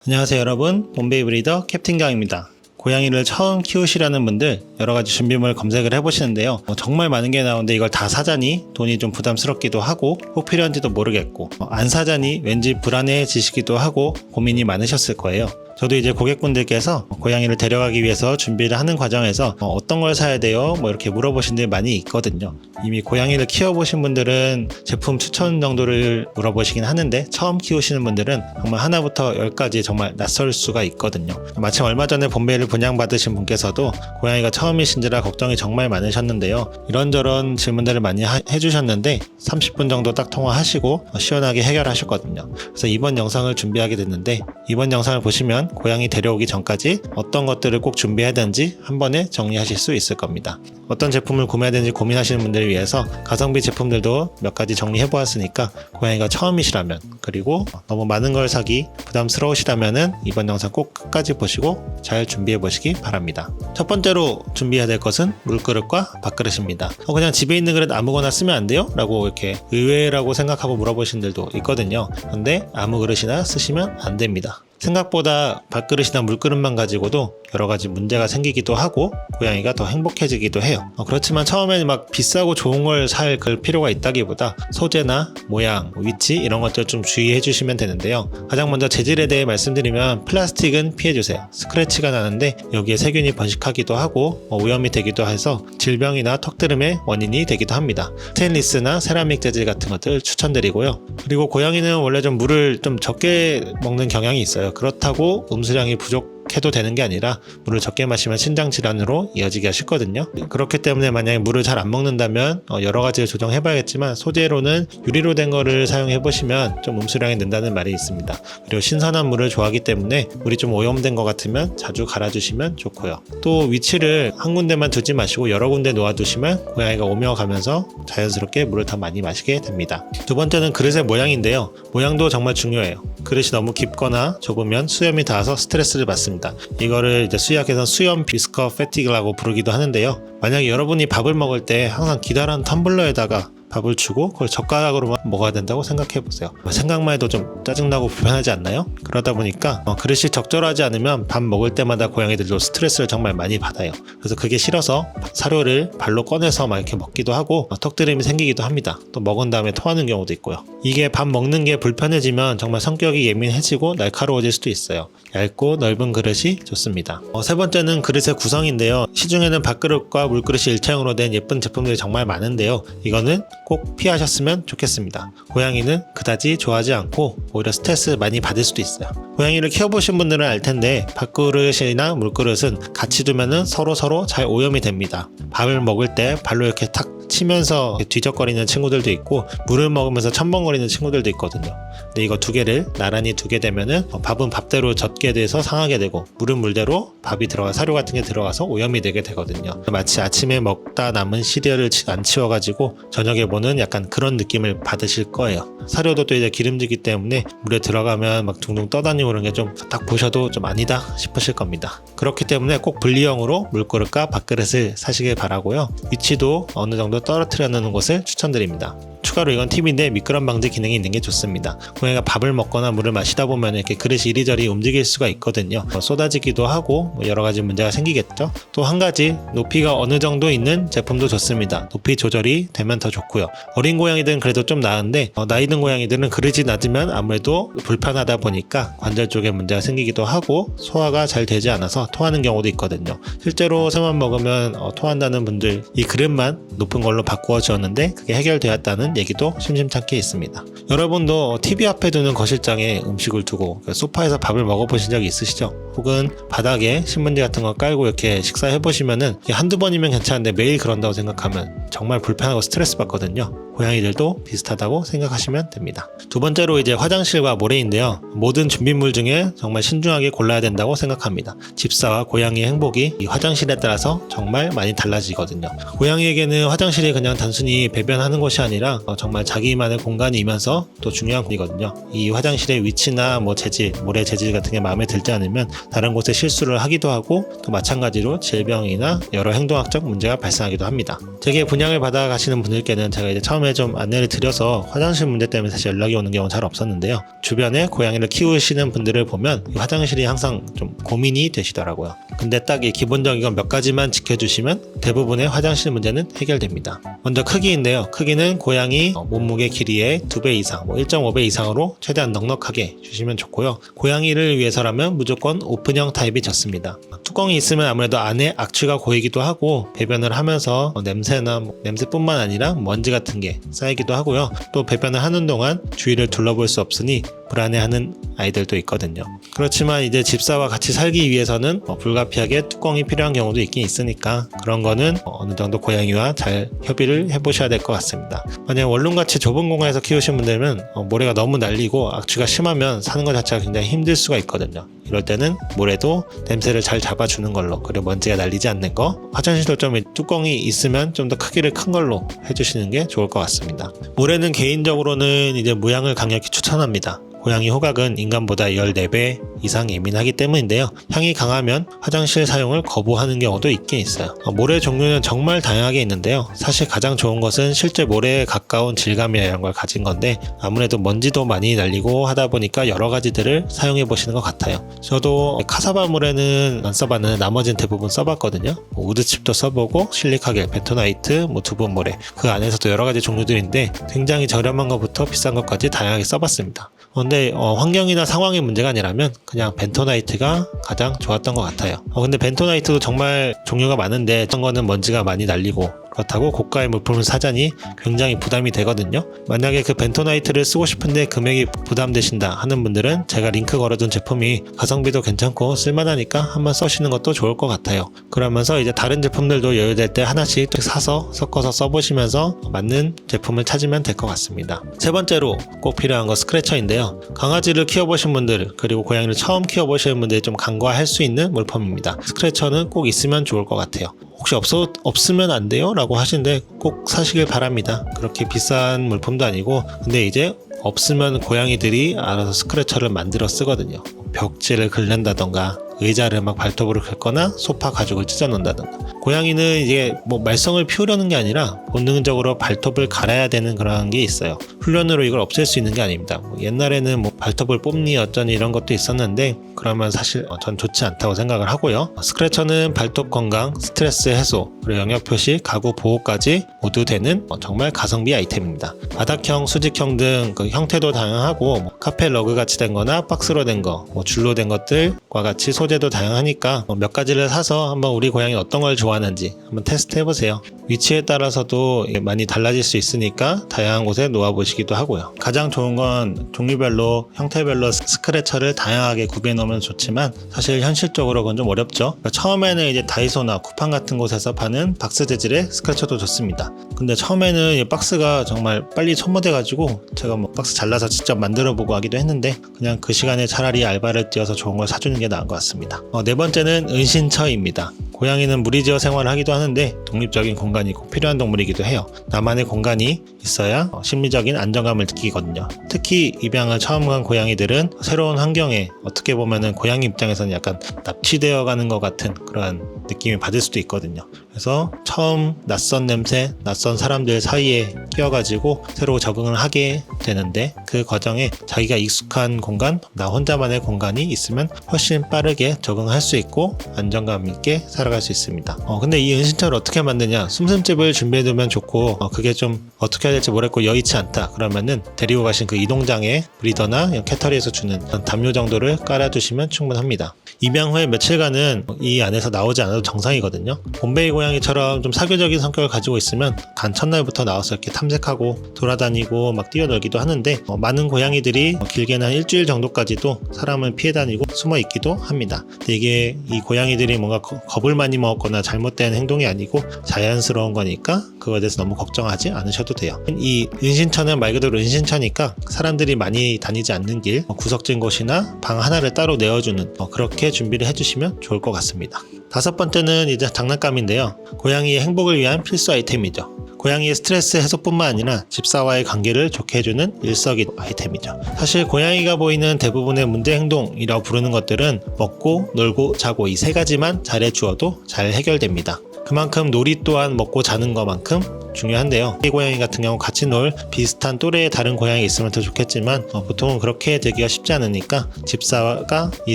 안녕하세요 여러분, 봄베이 브리더 캡틴 강입니다. 고양이를 처음 키우시려는 분들 여러가지 준비물 검색을 해보시는데요, 정말 많은 게 나오는데 이걸 다 사자니 돈이 좀 부담스럽기도 하고 꼭 필요한지도 모르겠고, 안 사자니 왠지 불안해지시기도 하고 고민이 많으셨을 거예요. 저도 이제 고객분들께서 고양이를 데려가기 위해서 준비를 하는 과정에서 어떤 걸 사야 돼요? 이렇게 물어보신 분들이 많이 있거든요. 이미 고양이를 키워보신 분들은 제품 추천 정도를 물어보시긴 하는데, 처음 키우시는 분들은 정말 하나부터 10까지 정말 낯설 수가 있거든요. 마침 얼마 전에 봄베이를 분양받으신 분께서도 고양이가 처음이신지라 걱정이 정말 많으셨는데요, 이런저런 질문들을 많이 해주셨는데 30분 정도 딱 통화하시고 시원하게 해결하셨거든요. 그래서 이번 영상을 준비하게 됐는데, 이번 영상을 보시면 고양이 데려오기 전까지 어떤 것들을 꼭 준비해야 되는지 한 번에 정리하실 수 있을 겁니다. 어떤 제품을 구매해야 되는지 고민하시는 분들을 위해서 가성비 제품들도 몇 가지 정리해 보았으니까, 고양이가 처음이시라면, 그리고 너무 많은 걸 사기 부담스러우시다면 이번 영상 꼭 끝까지 보시고 잘 준비해 보시기 바랍니다. 첫 번째로 준비해야 될 것은 물그릇과 밥그릇입니다. 그냥 집에 있는 그릇 아무거나 쓰면 안 돼요? 라고 이렇게 의외라고 생각하고 물어보신 분들도 있거든요. 근데 아무 그릇이나 쓰시면 안 됩니다. 생각보다 밥그릇이나 물그릇만 가지고도 여러 가지 문제가 생기기도 하고 고양이가 더 행복해지기도 해요. 그렇지만 처음에는 막 비싸고 좋은 걸 살 그럴 필요가 있다기보다 소재나 모양, 위치 이런 것들 좀 주의해 주시면 되는데요. 가장 먼저 재질에 대해 말씀드리면, 플라스틱은 피해 주세요. 스크래치가 나는데 여기에 세균이 번식하기도 하고 오염이 되기도 해서 질병이나 턱드름의 원인이 되기도 합니다. 스테인리스나 세라믹 재질 같은 것들 추천드리고요. 그리고 고양이는 원래 좀 물을 좀 적게 먹는 경향이 있어요. 그렇다고 음수량이 부족해도 되는 게 아니라, 물을 적게 마시면 신장 질환으로 이어지기가 쉽거든요. 그렇기 때문에 만약에 물을 잘 안 먹는다면 여러 가지를 조정해 봐야겠지만, 소재로는 유리로 된 거를 사용해 보시면 좀 음수량이 는다는 말이 있습니다. 그리고 신선한 물을 좋아하기 때문에 물이 좀 오염된 것 같으면 자주 갈아주시면 좋고요. 또 위치를 한 군데만 두지 마시고 여러 군데 놓아두시면 고양이가 오며 가면서 자연스럽게 물을 더 많이 마시게 됩니다. 두 번째는 그릇의 모양인데요, 모양도 정말 중요해요. 그릇이 너무 깊거나 좁으면 수염이 닿아서 스트레스를 받습니다. 이거를 이제 수의학에서는 수염 비스커 패티그라고 부르기도 하는데요, 만약에 여러분이 밥을 먹을 때 항상 기다란 텀블러에다가 밥을 주고 그걸 젓가락으로만 먹어야 된다고 생각해 보세요. 생각만 해도 좀 짜증나고 불편하지 않나요? 그러다 보니까 그릇이 적절하지 않으면 밥 먹을 때마다 고양이들도 스트레스를 정말 많이 받아요. 그래서 그게 싫어서 사료를 발로 꺼내서 막 이렇게 먹기도 하고 턱드름이 생기기도 합니다. 또 먹은 다음에 토하는 경우도 있고요. 이게 밥 먹는 게 불편해지면 정말 성격이 예민해지고 날카로워질 수도 있어요. 얇고 넓은 그릇이 좋습니다. 세 번째는 그릇의 구성인데요, 시중에는 밥그릇과 물그릇이 일체형으로 된 예쁜 제품들이 정말 많은데요, 이거는 꼭 피하셨으면 좋겠습니다. 고양이는 그다지 좋아하지 않고 오히려 스트레스 많이 받을 수도 있어요. 고양이를 키워보신 분들은 알 텐데, 밥그릇이나 물그릇은 같이 두면은 서로 잘 오염이 됩니다. 밥을 먹을 때 발로 이렇게 탁 치면서 뒤적거리는 친구들도 있고, 물을 먹으면서 첨벙거리는 친구들도 있거든요. 근데 이거 두 개를 나란히 두게 되면은 밥은 밥대로 젖게 돼서 상하게 되고, 물은 물대로 밥이 들어가 사료 같은 게 들어가서 오염이 되게 되거든요. 마치 아침에 먹다 남은 시리얼을 안 치워가지고 저녁에 보는 약간 그런 느낌을 받으실 거예요. 사료도 또 이제 기름지기 때문에 물에 들어가면 막 둥둥 떠다니고 그런 게 좀 딱 보셔도 좀 아니다 싶으실 겁니다. 그렇기 때문에 꼭 분리형으로 물그릇과 밥그릇을 사시길 바라고요. 위치도 어느 정도 떨어뜨려 놓는 곳을 추천드립니다. 추가로 이건 팁인데, 미끄럼 방지 기능이 있는 게 좋습니다. 고양이가 밥을 먹거나 물을 마시다 보면 이렇게 그릇이 이리저리 움직일 수가 있거든요. 쏟아지기도 하고 여러 가지 문제가 생기겠죠. 또 한 가지, 높이가 어느 정도 있는 제품도 좋습니다. 높이 조절이 되면 더 좋고요. 어린 고양이들은 그래도 좀 나은데, 나이 든 고양이들은 그릇이 낮으면 아무래도 불편하다 보니까 관절 쪽에 문제가 생기기도 하고 소화가 잘 되지 않아서 토하는 경우도 있거든요. 실제로 새만 먹으면 토한다는 분들, 이 그릇만 높은 걸로 바꾸어 주었는데 그게 해결되었다는 얘기도 심심찮게 있습니다. 여러분도 TV 앞에 두는 거실장에 음식을 두고 소파에서 밥을 먹어보신 적이 있으시죠? 혹은 바닥에 신문지 같은 거 깔고 이렇게 식사해 보시면은, 한두 번이면 괜찮은데 매일 그런다고 생각하면 정말 불편하고 스트레스 받거든요. 고양이들도 비슷하다고 생각하시면 됩니다. 두 번째로 이제 화장실과 모래인데요, 모든 준비물 중에 정말 신중하게 골라야 된다고 생각합니다. 집 집사와 고양이의 행복이 이 화장실에 따라서 정말 많이 달라지거든요. 고양이에게는 화장실이 그냥 단순히 배변하는 곳이 아니라 정말 자기만의 공간이면서 또 중요한 곳이거든요. 이 화장실의 위치나 재질, 모래 재질 같은 게 마음에 들지 않으면 다른 곳에 실수를 하기도 하고 또 마찬가지로 질병이나 여러 행동학적 문제가 발생하기도 합니다. 제게 분양을 받아 가시는 분들께는 제가 이제 처음에 좀 안내를 드려서 화장실 문제 때문에 사실 연락이 오는 경우는 잘 없었는데요. 주변에 고양이를 키우시는 분들을 보면 이 화장실이 항상 좀 고민이 되시더라고요. 근데 딱 이 기본적인 것 몇 가지만 지켜주시면 대부분의 화장실 문제는 해결됩니다. 먼저 크기인데요. 크기는 고양이 몸무게 길이의 2배 이상, 1.5배 이상으로 최대한 넉넉하게 주시면 좋고요. 고양이를 위해서라면 무조건 오픈형 타입이 좋습니다. 뚜껑이 있으면 아무래도 안에 악취가 고이기도 하고 배변을 하면서 냄새나 냄새뿐만 아니라 먼지 같은 게 쌓이기도 하고요. 또 배변을 하는 동안 주위를 둘러볼 수 없으니 불안해하는 아이들도 있거든요. 그렇지만 이제 집사와 같이 살기 위해서는 불가피하게 뚜껑이 필요한 경우도 있긴 있으니까 그런 거는 어느 정도 고양이와 잘 협의를 해보셔야 될 것 같습니다. 만약 원룸같이 좁은 공간에서 키우신 분들은 모래가 너무 날리고 악취가 심하면 사는 것 자체가 굉장히 힘들 수가 있거든요. 이럴 때는 모래도 냄새를 잘 잡아주는 걸로, 그리고 먼지가 날리지 않는 거, 화장실도 좀 뚜껑이 있으면 좀 더 크기를 큰 걸로 해주시는 게 좋을 것 같습니다. 모래는 개인적으로는 이제 무향을 강력히 추천합니다. 고양이 호각은 인간보다 14배 이상 예민하기 때문인데요. 향이 강하면 화장실 사용을 거부하는 경우도 있긴 있어요. 모래 종류는 정말 다양하게 있는데요. 사실 가장 좋은 것은 실제 모래에 가까운 질감이나 이런 걸 가진 건데 아무래도 먼지도 많이 날리고 하다 보니까 여러 가지들을 사용해 보시는 것 같아요. 저도 카사바 모래는 안 써봤는데 나머지는 대부분 써봤거든요. 우드칩도 써보고 실리카겔, 벤토나이트, 두분 모래, 그 안에서도 여러 가지 종류들인데 굉장히 저렴한 것부터 비싼 것까지 다양하게 써봤습니다. 근데 환경이나 상황의 문제가 아니라면 그냥 벤토나이트가 가장 좋았던 것 같아요. 근데 벤토나이트도 정말 종류가 많은데 어떤 거는 먼지가 많이 날리고 그렇다고 고가의 물품을 사자니 굉장히 부담이 되거든요. 만약에 그 벤토나이트를 쓰고 싶은데 금액이 부담되신다 하는 분들은 제가 링크 걸어둔 제품이 가성비도 괜찮고 쓸만하니까 한번 써시는 것도 좋을 것 같아요. 그러면서 이제 다른 제품들도 여유될 때 하나씩 사서 섞어서 써보시면서 맞는 제품을 찾으면 될 것 같습니다. 세 번째로 꼭 필요한 거 스크래처인데요. 강아지를 키워보신 분들 그리고 고양이를 처음 키워보시는 분들이 좀 간과할 수 있는 물품입니다. 스크래처는 꼭 있으면 좋을 것 같아요. 혹시 없으면 안 돼요? 라고 하시는데 꼭 사시길 바랍니다. 그렇게 비싼 물품도 아니고 근데 이제 없으면 고양이들이 알아서 스크래처를 만들어 쓰거든요. 벽지를 긁는다던가 의자를 막 발톱으로 긁거나 소파 가죽을 찢어 놓는다던가. 고양이는 이게 말썽을 피우려는 게 아니라 본능적으로 발톱을 갈아야 되는 그런 게 있어요. 훈련으로 이걸 없앨 수 있는 게 아닙니다. 옛날에는 발톱을 뽑니 어쩌니 이런 것도 있었는데 그러면 사실 전 좋지 않다고 생각을 하고요. 스크래처는 발톱 건강, 스트레스 해소, 그리고 영역 표시, 가구 보호까지 모두 되는 정말 가성비 아이템입니다. 바닥형, 수직형 등 그 형태도 다양하고 카펫 러그 같이 된 거나 박스로 된 거, 줄로 된 것들과 같이 소재도 다양하니까 몇 가지를 사서 한번 우리 고양이 어떤 걸 좋아하는지 한번 테스트 해보세요. 위치에 따라서도 많이 달라질 수 있으니까 다양한 곳에 놓아보시기도 하고요. 가장 좋은 건 종류별로, 형태별로 스크래처를 다양하게 구비해 놓으면 좋지만 사실 현실적으로 그건 좀 어렵죠. 처음에는 이제 다이소나 쿠팡 같은 곳에서 파는 박스 재질의 스크래처도 좋습니다. 근데 처음에는 이 박스가 정말 빨리 소모돼가지고 제가 박스 잘라서 직접 만들어보고 하기도 했는데 그냥 그 시간에 차라리 알바를 뛰어서 좋은 걸 사주는 게 나은 것 같습니다. 네 번째는 은신처입니다. 고양이는 무리지어 생활을 하기도 하는데 독립적인 공간이 꼭 필요한 동물이기도 해요. 나만의 공간이 있어야 심리적인 안정감을 느끼거든요. 특히 입양을 처음 간 고양이들은 새로운 환경에 어떻게 보면은 고양이 입장에서는 약간 납치되어 가는 것 같은 그런 느낌을 받을 수도 있거든요. 그래서 처음 낯선 냄새, 낯선 사람들 사이에 끼어가지고 새로 적응을 하게 되는데 그 과정에 자기가 익숙한 공간, 나 혼자만의 공간이 있으면 훨씬 빠르게 적응할 수 있고 안정감 있게 살아갈 수 있습니다. 근데 이 은신처를 어떻게 만드냐? 숨숨집을 준비해두면 좋고 그게 좀 어떻게 해야 될지 모르겠고 여의치 않다. 그러면은 데리고 가신 그 이동장에 브리더나 캐터리에서 주는 담요 정도를 깔아두시면 충분합니다. 입양 후에 며칠간은 이 안에서 나오지 않아도 정상이거든요. 봄베이 고양이처럼 좀 사교적인 성격을 가지고 있으면 간 첫날부터 나와서 이렇게 탐색하고 돌아다니고 막 뛰어놀기도 하는데 많은 고양이들이 길게는 한 일주일 정도까지도 사람을 피해 다니고 숨어 있기도 합니다. 근데 이게 이 고양이들이 뭔가 겁을 많이 먹었거나 잘못된 행동이 아니고 자연스러운 거니까 그거에 대해서 너무 걱정하지 않으셔도 돼요. 이 은신처는 말 그대로 은신처니까 사람들이 많이 다니지 않는 길, 구석진 곳이나 방 하나를 따로 내어주는 그렇게 크게 준비를 해주시면 좋을 것 같습니다. 다섯 번째는 이제 장난감인데요. 고양이의 행복을 위한 필수 아이템이죠. 고양이의 스트레스 해소뿐만 아니라 집사와의 관계를 좋게 해주는 일석이 아이템이죠. 사실 고양이가 보이는 대부분의 문제 행동이라고 부르는 것들은 먹고, 놀고, 자고 이 세 가지만 잘해주어도 잘 해결됩니다. 그만큼 놀이 또한 먹고 자는 것만큼 중요한데요. 이 고양이 같은 경우 같이 놀 비슷한 또래의 다른 고양이 있으면 더 좋겠지만 보통은 그렇게 되기가 쉽지 않으니까 집사가 이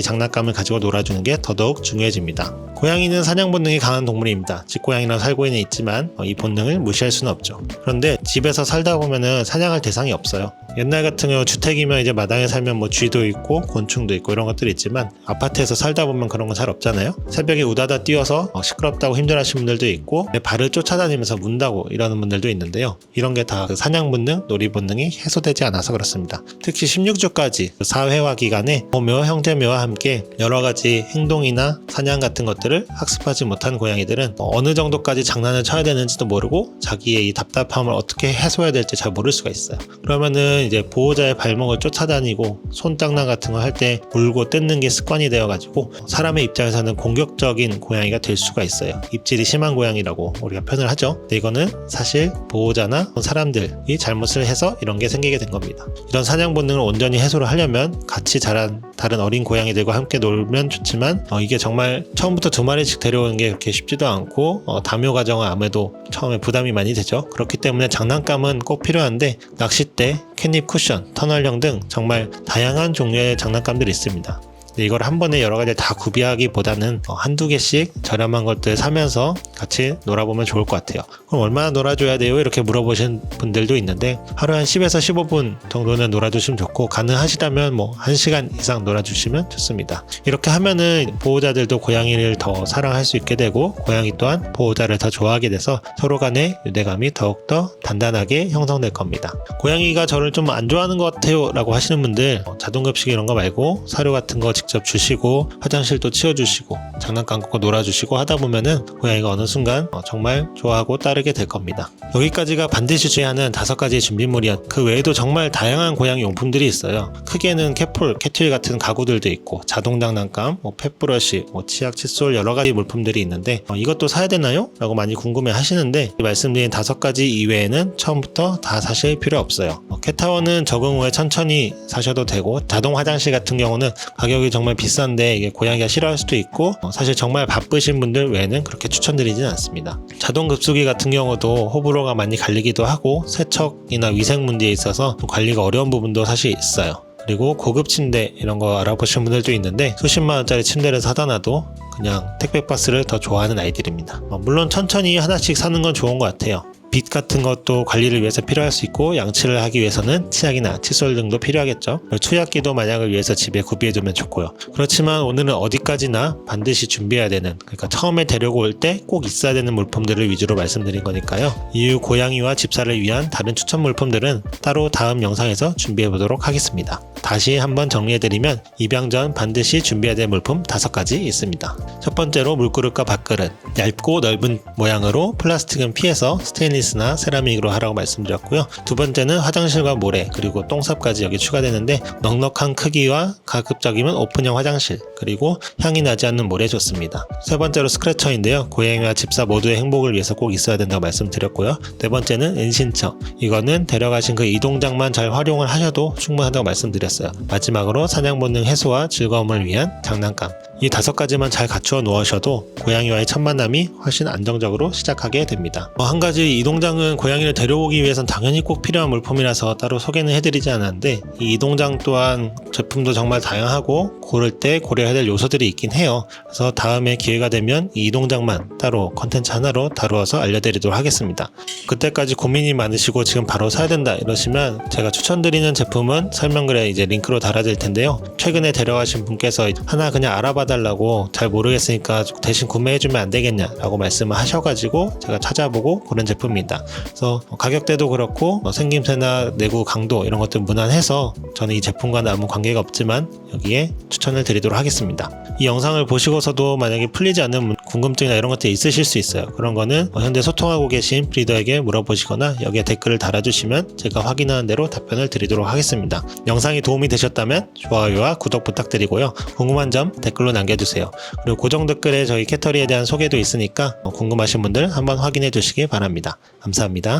장난감을 가지고 놀아주는 게 더더욱 중요해집니다. 고양이는 사냥 본능이 강한 동물입니다. 집고양이랑 살고는 있지만 이 본능을 무시할 수는 없죠. 그런데 집에서 살다 보면은 사냥할 대상이 없어요. 옛날 같은 경우 주택이면 이제 마당에 살면 뭐 쥐도 있고 곤충도 있고 이런 것들이 있지만 아파트에서 살다 보면 그런 건 잘 없잖아요. 새벽에 우다다 뛰어서 시끄럽다고 힘들어하시는 분들도 있고 발을 쫓아다니면서 문다고 이러는 분들도 있는데요. 이런 게 다 사냥 본능, 놀이 본능이 해소되지 않아서 그렇습니다. 특히 16주까지 사회화 기간에 묘, 형제묘와 함께 여러 가지 행동이나 사냥 같은 것들을 학습하지 못한 고양이들은 어느 정도까지 장난을 쳐야 되는지도 모르고 자기의 이 답답함을 어떻게 해소해야 될지 잘 모를 수가 있어요. 그러면은 이제 보호자의 발목을 쫓아다니고 손장난 같은 거 할 때 물고 뜯는 게 습관이 되어가지고 사람의 입장에서는 공격적인 고양이가 될 수가 있어요. 입질이 심한 고양이라고 우리가 표현을 하죠. 근데 이거는 사실 보호자나 사람들이 잘못을 해서 이런 게 생기게 된 겁니다. 이런 사냥 본능을 온전히 해소를 하려면 같이 자란 다른 어린 고양이들과 함께 놀면 좋지만 이게 정말 처음부터 2마리씩 데려오는 게 그렇게 쉽지도 않고 다묘 과정은 아무래도 처음에 부담이 많이 되죠. 그렇기 때문에 장난감은 꼭 필요한데 낚싯대, 캣닙 쿠션, 터널형 등 정말 다양한 종류의 장난감들이 있습니다. 이걸 한 번에 여러 가지 다 구비하기보다는 한두 개씩 저렴한 것들 사면서 같이 놀아보면 좋을 것 같아요. 그럼 얼마나 놀아줘야 돼요? 이렇게 물어보신 분들도 있는데 하루에 한 10에서 15분 정도는 놀아주시면 좋고 가능하시다면 뭐 1시간 이상 놀아주시면 좋습니다. 이렇게 하면은 보호자들도 고양이를 더 사랑할 수 있게 되고 고양이 또한 보호자를 더 좋아하게 돼서 서로 간의 유대감이 더욱더 단단하게 형성될 겁니다. 고양이가 저를 좀 안 좋아하는 것 같아요 라고 하시는 분들 자동급식 이런 거 말고 사료 같은 거 직접 주시고 화장실도 치워주시고 장난감 갖고 놀아주시고 하다 보면은 고양이가 어느 순간 정말 좋아하고 따르게 될 겁니다. 여기까지가 반드시 줘야 하는 5가지의 준비물이었. 그 외에도 정말 다양한 고양이 용품들이 있어요. 크게는 캣폴, 캣휠 같은 가구들도 있고 자동 장난감, 펫브러시, 치약, 칫솔 여러 가지 물품들이 있는데 이것도 사야 되나요? 라고 많이 궁금해 하시는데 말씀드린 5가지 이외에는 처음부터 다 사실 필요 없어요. 캣타워는 적응 후에 천천히 사셔도 되고 자동 화장실 같은 경우는 가격이 정말 비싼데 이게 고양이가 싫어할 수도 있고 사실 정말 바쁘신 분들 외에는 그렇게 추천드리지는 않습니다. 자동 급수기 같은 경우도 호불호가 많이 갈리기도 하고 세척이나 위생 문제에 있어서 관리가 어려운 부분도 사실 있어요. 그리고 고급 침대 이런 거 알아보신 분들도 있는데 수십만 원짜리 침대를 사다 놔도 그냥 택배박스를 더 좋아하는 아이들입니다. 물론 천천히 하나씩 사는 건 좋은 것 같아요. 빛 같은 것도 관리를 위해서 필요할 수 있고 양치를 하기 위해서는 치약이나 칫솔 등도 필요하겠죠. 투약기도 만약을 위해서 집에 구비해두면 좋고요. 그렇지만 오늘은 어디까지나 반드시 준비해야 되는, 그러니까 처음에 데리고 올 때 꼭 있어야 되는 물품들을 위주로 말씀드린 거니까요. 이후 고양이와 집사를 위한 다른 추천 물품들은 따로 다음 영상에서 준비해 보도록 하겠습니다. 다시 한번 정리해드리면 입양 전 반드시 준비해야 될 물품 5가지 있습니다. 첫 번째로 물그릇과 밥그릇. 얇고 넓은 모양으로 플라스틱은 피해서 스테인리스나 세라믹으로 하라고 말씀드렸고요. 두 번째는 화장실과 모래 그리고 똥삽까지 여기 추가되는데 넉넉한 크기와 가급적이면 오픈형 화장실 그리고 향이 나지 않는 모래 좋습니다. 세 번째로 스크래처인데요. 고양이와 집사 모두의 행복을 위해서 꼭 있어야 된다고 말씀드렸고요. 네 번째는 은신처. 이거는 데려가신 그 이동장만 잘 활용을 하셔도 충분하다고 말씀드렸어요. 마지막으로 사냥 본능 해소와 즐거움을 위한 장난감. 이 5가지만 잘 갖추어 놓으셔도 고양이와의 첫 만남이 훨씬 안정적으로 시작하게 됩니다. 한 가지 이동장은 고양이를 데려오기 위해선 당연히 꼭 필요한 물품이라서 따로 소개는 해드리지 않았는데 이 이동장 또한 제품도 정말 다양하고 고를 때 고려해야 될 요소들이 있긴 해요. 그래서 다음에 기회가 되면 이 이동장만 따로 컨텐츠 하나로 다루어서 알려드리도록 하겠습니다. 그때까지 고민이 많으시고 지금 바로 사야 된다 이러시면 제가 추천드리는 제품은 설명글에 이제 링크로 달아드릴 텐데요. 최근에 데려가신 분께서 하나 그냥 알아봐달라고 잘 모르겠으니까 대신 구매해주면 안 되겠냐 라고 말씀을 하셔가지고 제가 찾아보고 고른 제품입니다. 그래서 가격대도 그렇고 생김새나 내구 강도 이런 것들 무난해서 저는 이 제품과는 아무 관계가 없지만 여기에 추천을 드리도록 하겠습니다. 이 영상을 보시고서도 만약에 풀리지 않는 궁금증이나 이런 것들이 있으실 수 있어요. 그런 거는 현재 소통하고 계신 브리더에게 물어보시거나 여기에 댓글을 달아주시면 제가 확인하는 대로 답변을 드리도록 하겠습니다. 영상이 도움이 되셨다면 좋아요와 구독 부탁드리고요. 궁금한 점 댓글로 남겨주세요. 그리고 고정 댓글에 저희 캐터리에 대한 소개도 있으니까 궁금하신 분들 한번 확인해 주시기 바랍니다. 감사합니다.